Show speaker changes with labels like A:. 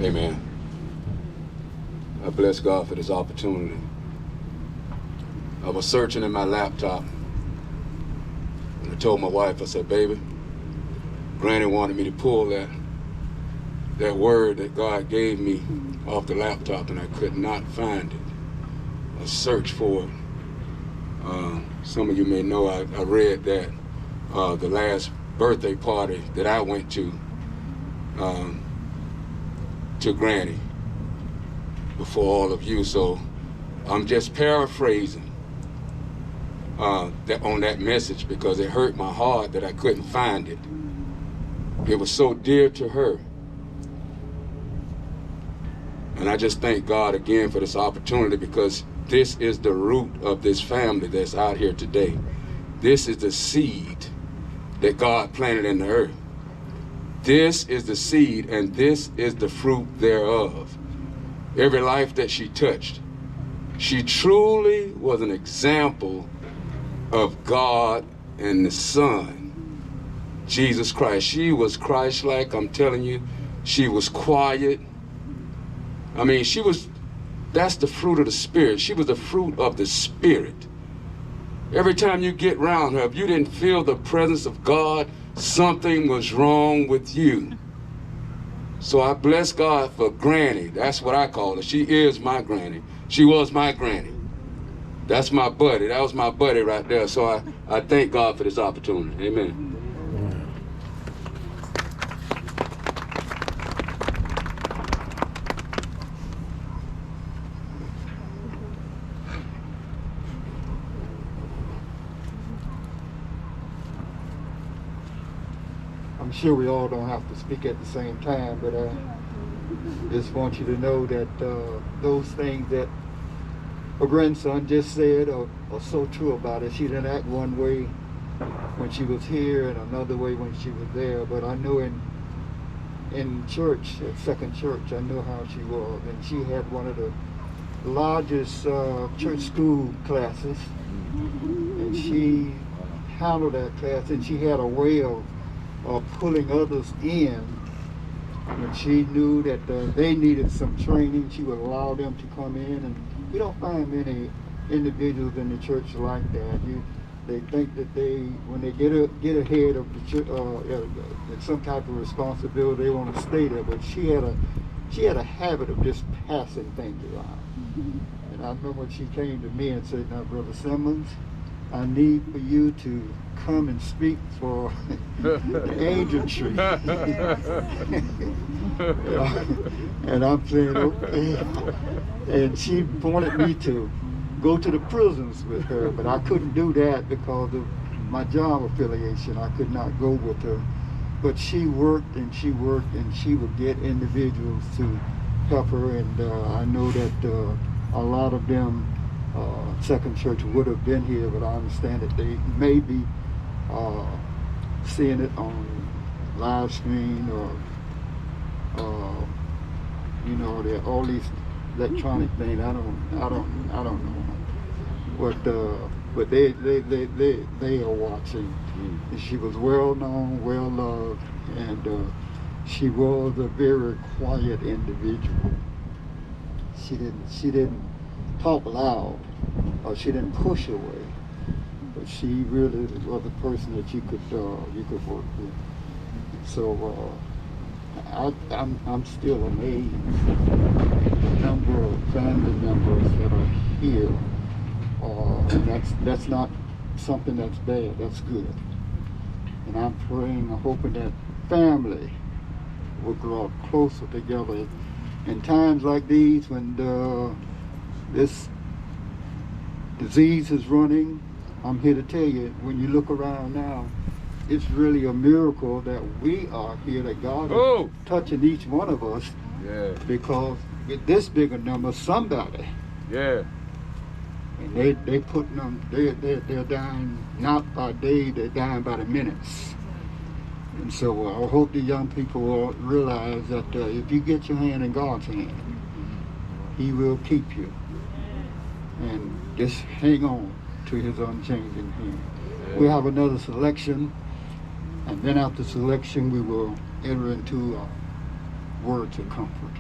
A: Amen. I bless God for this opportunity. I was searching in my laptop, and I told my wife, I said, baby, Granny wanted me to pull that word that God gave me off the laptop, and I could not find it. I searched for it. Some of you may know I read that the last birthday party that I went to Granny before all of you. So I'm just paraphrasing on that message because it hurt my heart that I couldn't find it. It was so dear to her. And I just thank God again for this opportunity, because this is the root of this family that's out here today. This is the seed that God planted in the earth. This is the seed, and this is the fruit thereof. Every life that she touched, she truly was an example of God and the Son, Jesus Christ. She was Christ-like, I'm telling you. She was quiet. I mean, that's the fruit of the Spirit. She was the fruit of the Spirit. Every time you get around her, if you didn't feel the presence of God, something was wrong with you. So I bless God for Granny. That's what I call her. She is my granny. She was my granny. That's my buddy. That was my buddy right there. So I thank God for this opportunity. Amen.
B: I'm sure we all don't have to speak at the same time, but I just want you to know that those things that her grandson just said are so true about it. She didn't act one way when she was here and another way when she was there, but I know in church, at Second Church, I know how she was, and she had one of the largest church school classes, and she handled that class, and she had a way of pulling others in. When she knew that they needed some training, she would allow them to come in, and you don't find many individuals in the church like that. They think that when they get ahead of the church, some type of responsibility, they want to stay there. But she had a habit of just passing things around. And I remember when she came to me and said, "Now, Brother Simmons, I need for you to come and speak for the angel tree." And I'm saying, okay. And she wanted me to go to the prisons with her, but I couldn't do that because of my job affiliation. I could not go with her. But she worked and she worked, and she would get individuals to help her. And I know that a lot of them, Second Church would have been here, but I understand that they may be seeing it on live stream or there are all these electronic things. I don't know, but they are watching. And she was well known, well loved, and she was a very quiet individual. She didn't talk loud, or she didn't push away. But she really was a person that you could work with. So I'm still amazed at the number of family members that are here. And that's not something that's bad. That's good. And I'm praying, I'm hoping that family will grow closer together in times like these when this disease is running. I'm here to tell you, when you look around now, it's really a miracle that we are here, that God is touching each one of us.
A: Yeah.
B: Because with this bigger number, somebody.
A: Yeah.
B: And they putting them, they're dying not by day, they're dying by the minutes. And so I hope the young people will realize that if you get your hand in God's hand, He will keep you. And just hang on to His unchanging hand. Yeah. We have another selection, and then after selection we will enter into words of comfort.